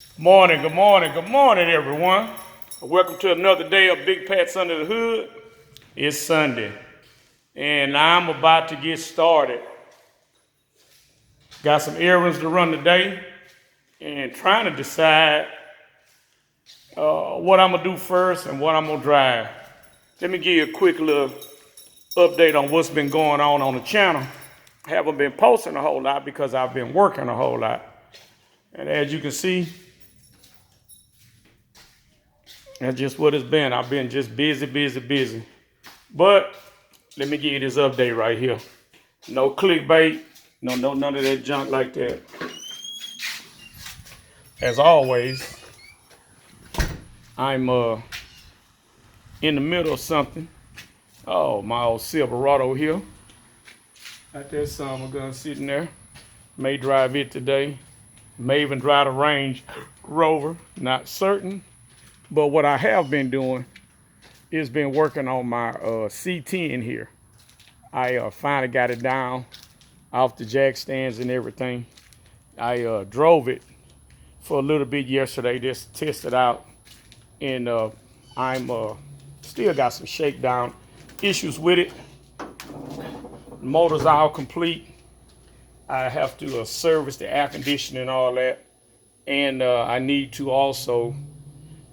Good morning, everyone. Welcome to another day of Big Pat's Under the Hood. It's Sunday, and I'm about to get started. Got some errands to run today, and trying to decide what I'm gonna do first and what I'm gonna drive. Let me give you a quick little update on what's been going on the channel. I haven't been posting a whole lot because I've been working a whole lot, and as you can see, that's just what it's been. I've been just busy. But let me give you this update right here. No clickbait, no, none of that junk like that. As always, I'm in the middle of something. Oh, my old Silverado here. Got that summer gun sitting there. May drive it today. May even drive the Range Rover. Not certain. But what I have been doing is been working on my C10 here. I finally got it down off the jack stands and everything. I drove it for a little bit yesterday, just to test it out, and I'm still got some shakedown issues with it. Motor's all complete. I have to service the air conditioning and all that, and I need to also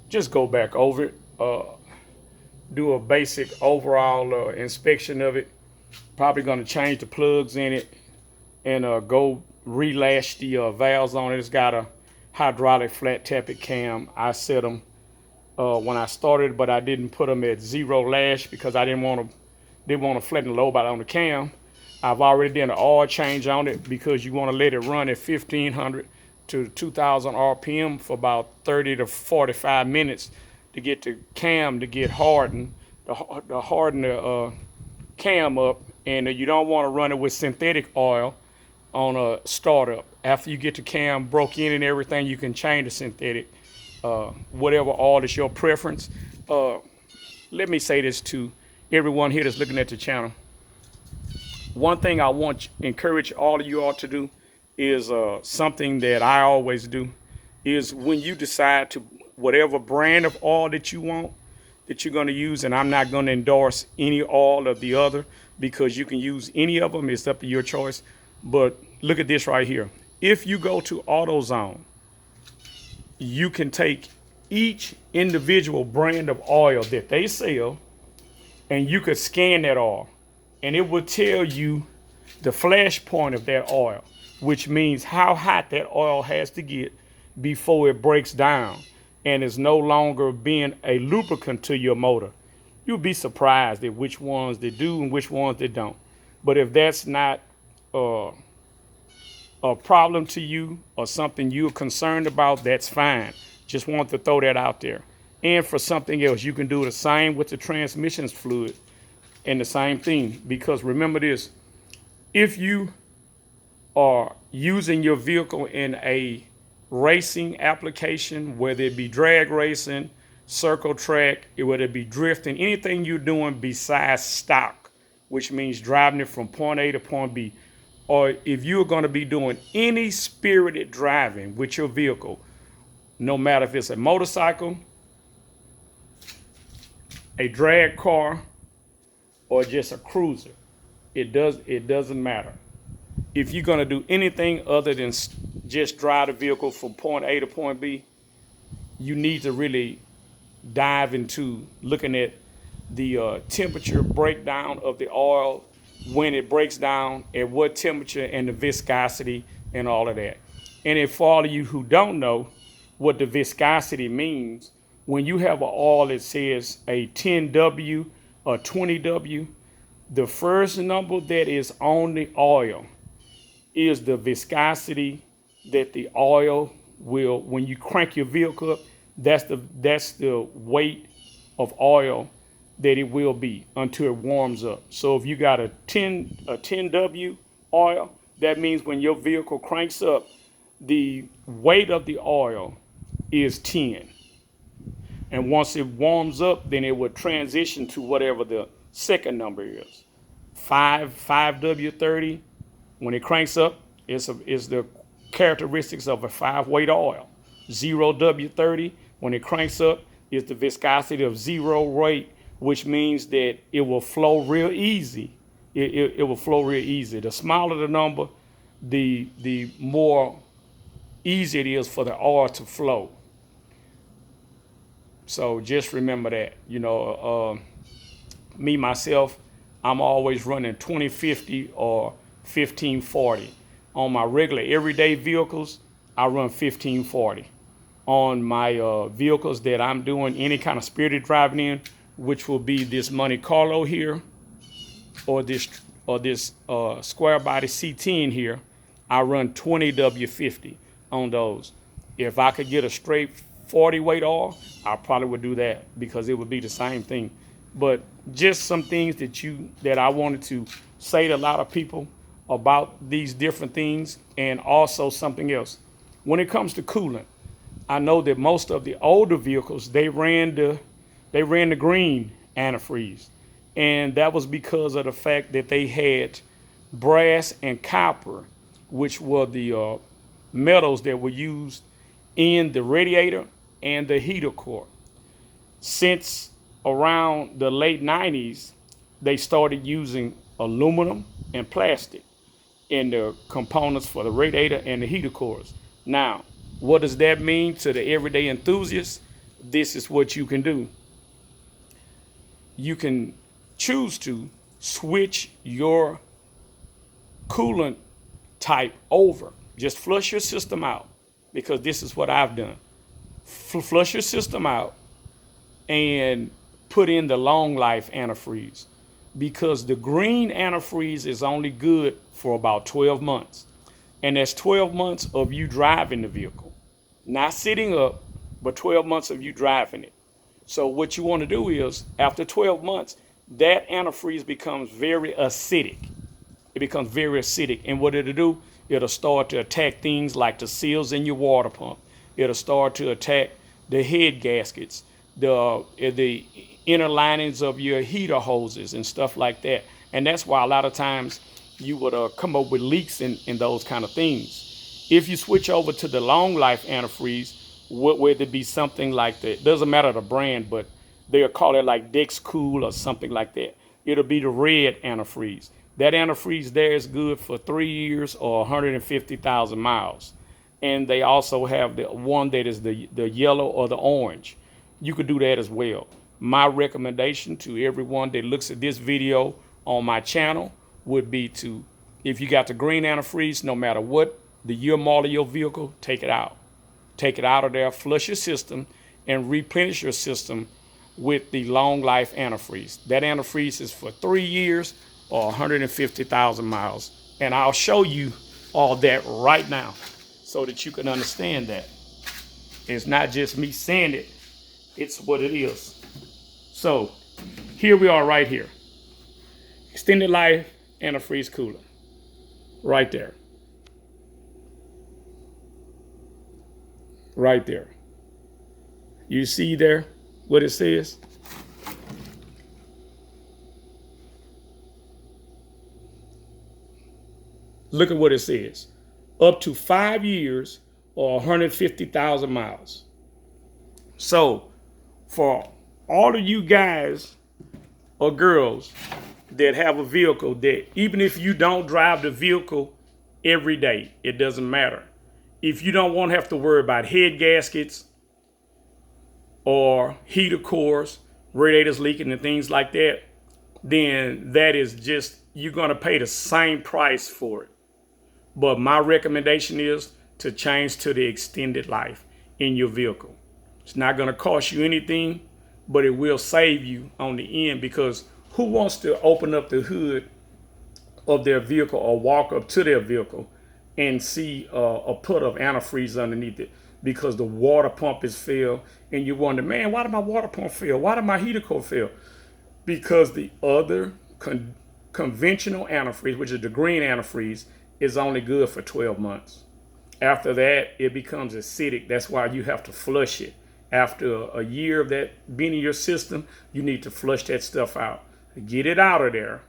just go back over it, do a basic overall inspection of it. Probably going to change the plugs in it and go relash the valves on it. It's got a hydraulic flat tappet cam. I set them when I started, but I didn't put them at zero lash because I didn't want to flatten the lobe out on the cam. I've already done an oil change on it because you want to let it run at 1500 to 2000 RPM for about 30 to 45 minutes to get the cam to get hardened, to harden the cam up, and you don't want to run it with synthetic oil on a startup. After you get the cam broke in and everything, you can change the synthetic, whatever oil is your preference. Let me say this to everyone here that's looking at the channel. One thing I want to encourage all of you all to do is something that I always do is when you decide to whatever brand of oil that you want that you're going to use, and I'm not going to endorse any oil of the other because you can use any of them. It's up to your choice. But look at this right here. If you go to AutoZone, you can take each individual brand of oil that they sell and you could scan that oil and it will tell you the flash point of that oil, which means how hot that oil has to get before it breaks down and is no longer being a lubricant to your motor. You'll be surprised at which ones they do and which ones they don't. But if that's not a problem to you or something you're concerned about, that's fine. Just want to throw that out there. And for something else, you can do the same with the transmissions fluid and the same thing. Because remember this, if you are using your vehicle in a racing application, whether it be drag racing, circle track, whether it be drifting, anything you're doing besides stock, which means driving it from point A to point B, or if you're going to be doing any spirited driving with your vehicle, no matter if it's a motorcycle, a drag car, or just a cruiser, it doesn't matter. If you're going to do anything other than just drive the vehicle from point A to point B, you need to really dive into looking at the temperature breakdown of the oil, when it breaks down, at what temperature, and the viscosity and all of that. And if for all of you who don't know what the viscosity means, when you have an oil that says a 10W or 20W, the first number that is on the oil is the viscosity that the oil will, when you crank your vehicle up, that's the weight of oil that it will be until it warms up. So if you got a 10W oil, that means when your vehicle cranks up, the weight of the oil is 10. And once it warms up, then it would transition to whatever the second number is. 5W30, when it cranks up, it's the characteristics of a 5 weight oil. Zero W30, when it cranks up, is the viscosity of zero rate, which means that it will flow real easy. It will flow real easy. The smaller the number, the more easy it is for the oil to flow. So just remember that. Me myself, I'm always running 2050 or 1540. On my regular everyday vehicles, I run 1540. On my vehicles that I'm doing any kind of spirited driving in, which will be this Monte Carlo here, or this square body C10 here, I run 20 W50 on those. If I could get a straight 40 weight oil, I probably would do that because it would be the same thing. But just some things that I wanted to say to a lot of people about these different things, and also something else. When it comes to coolant, I know that most of the older vehicles, they ran the green antifreeze, and that was because of the fact that they had brass and copper, which were the metals that were used in the radiator and the heater core. Since around the late 90s, they started using aluminum and plastic in the components for the radiator and the heater cores. Now, what does that mean to the everyday enthusiast? This is what you can do. You can choose to switch your coolant type over. Just flush your system out, because this is what I've done. Flush your system out and put in the long life antifreeze, because the green antifreeze is only good for about 12 months. And that's 12 months of you driving the vehicle. Not sitting up, but 12 months of you driving it. So what you want to do is, after 12 months, that antifreeze becomes very acidic. It becomes very acidic. And what it'll do, it'll start to attack things like the seals in your water pump. It'll start to attack the head gaskets, the inner linings of your heater hoses and stuff like that. And that's why a lot of times you would come up with leaks in those kind of things. If you switch over to the long life antifreeze, whether it be something like that, doesn't matter the brand, but they'll call it like Dex Cool or something like that. It'll be the red antifreeze. That antifreeze there is good for 3 years or 150,000 miles. And they also have the one that is the yellow or the orange. You could do that as well. My recommendation to everyone that looks at this video on my channel would be to, if you got the green antifreeze, no matter what the year model of your vehicle, take it out. Take it out of there, flush your system, and replenish your system with the long life antifreeze. That antifreeze is for 3 years or 150,000 miles. And I'll show you all that right now so that you can understand that. It's not just me saying it, it's what it is. So here we are right here. Extended life antifreeze cooler. Right there. Right there. You see there what it says? Look at what it says. Up to 5 years or 150,000 miles. So for all of you guys or girls that have a vehicle that, even if you don't drive the vehicle every day, it doesn't matter. If you don't want to have to worry about head gaskets or heater cores, radiators leaking and things like that, then that is just, you're going to pay the same price for it. But my recommendation is to change to the extended life in your vehicle. It's not going to cost you anything, but it will save you on the end, because who wants to open up the hood of their vehicle or walk up to their vehicle and see a put of antifreeze underneath it because the water pump is failed, and you wonder, man, why did my water pump fail? Why did my heater core fail? Because the other conventional antifreeze, which is the green antifreeze, is only good for 12 months. After that, it becomes acidic. That's why you have to flush it. After a year of that being in your system, you need to flush that stuff out. Get it out of there.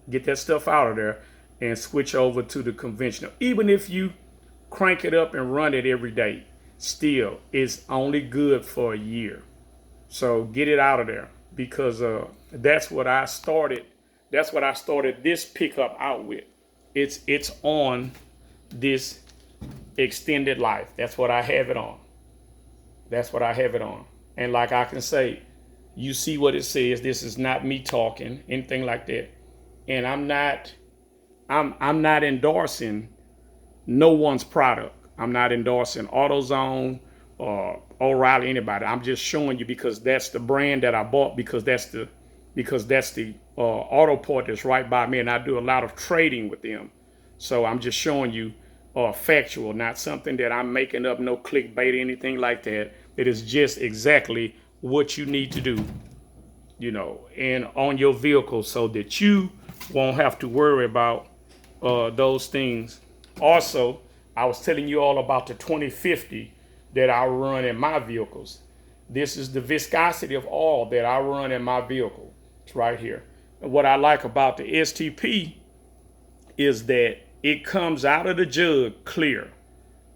Get that stuff out of there and switch over to the conventional. Even if you crank it up and run it every day. still, it's only good for a year. So get it out of there, because that's what I started. That's what I started this pickup out with. It's on this extended life. That's what I have it on. That's what I have it on. And like I can say, you see what it says. This is not me talking, anything like that. And I'm not endorsing no one's product. I'm not endorsing AutoZone or O'Reilly, anybody. I'm just showing you because that's the brand that I bought, because that's the auto part that's right by me, and I do a lot of trading with them. So I'm just showing you factual, not something that I'm making up, no clickbait or anything like that. It is just exactly what you need to do, and on your vehicle, so that you won't have to worry about those things. Also, I was telling you all about the 2050 that I run in my vehicles. This is the viscosity of oil that I run in my vehicle. It's right here. And what I like about the STP is that it comes out of the jug clear.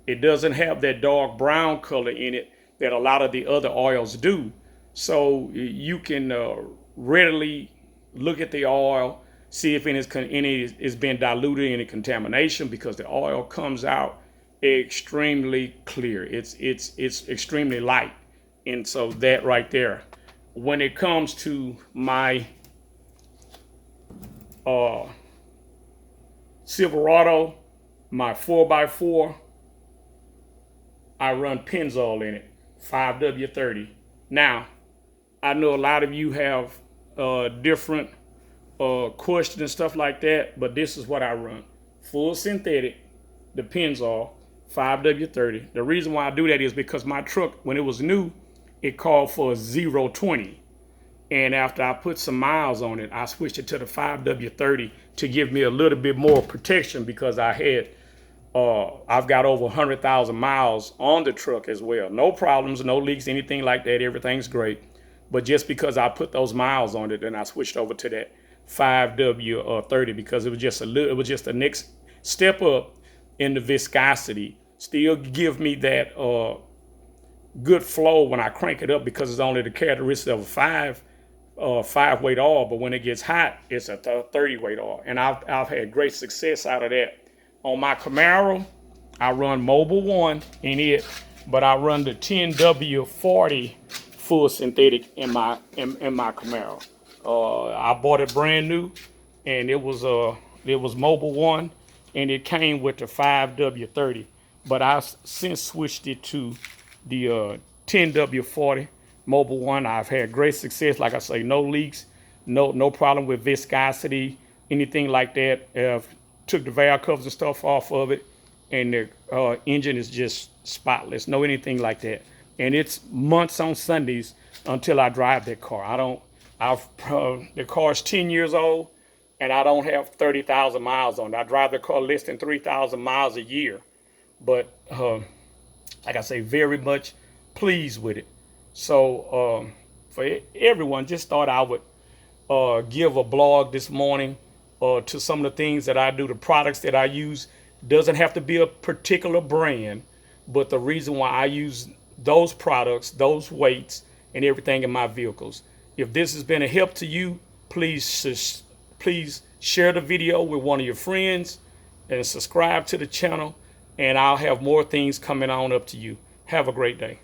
It doesn't have that dark brown color in it that a lot of the other oils do. So you can readily look at the oil, see if any has been diluted, any contamination, because the oil comes out extremely clear. It's extremely light. And so that right there, when it comes to my Silverado, my 4x4, I run Pennzoil in it, 5W30. Now, I know a lot of you have different questions and stuff like that, but this is what I run. Full synthetic, the Pennzoil, 5W30. The reason why I do that is because my truck, when it was new, it called for a 020. And after I put some miles on it, I switched it to the 5W30 to give me a little bit more protection, because I've got over 100,000 miles on the truck as well. No problems, no leaks, anything like that. Everything's great. But just because I put those miles on it, then I switched over to that 5W30, because it was just the next step up in the viscosity. Still give me that good flow when I crank it up, because it's only the characteristic of a 5 weight oil. But when it gets hot, it's a 30 weight oil, and I've had great success out of that. On my Camaro, I run Mobil 1 in it, but I run the 10W40 full synthetic in my Camaro. I bought it brand new, and it was Mobil 1, and it came with the 5W30. But I since switched it to the 10W40 Mobil 1. I've had great success. Like I say, no leaks, no problem with viscosity, anything like that. Took the valve covers and stuff off of it, and the engine is just spotless. No anything like that. And it's months on Sundays until I drive that car. The car's 10 years old, and I don't have 30,000 miles on it. I drive the car less than 3,000 miles a year. But like I say, very much pleased with it. So for everyone, just thought I would give a blog this morning to some of the things that I do, the products that I use. Doesn't have to be a particular brand, but the reason why I use those products, those weights, and everything in my vehicles. If this has been a help to you, please share the video with one of your friends and subscribe to the channel, and I'll have more things coming on up to you. Have a great day.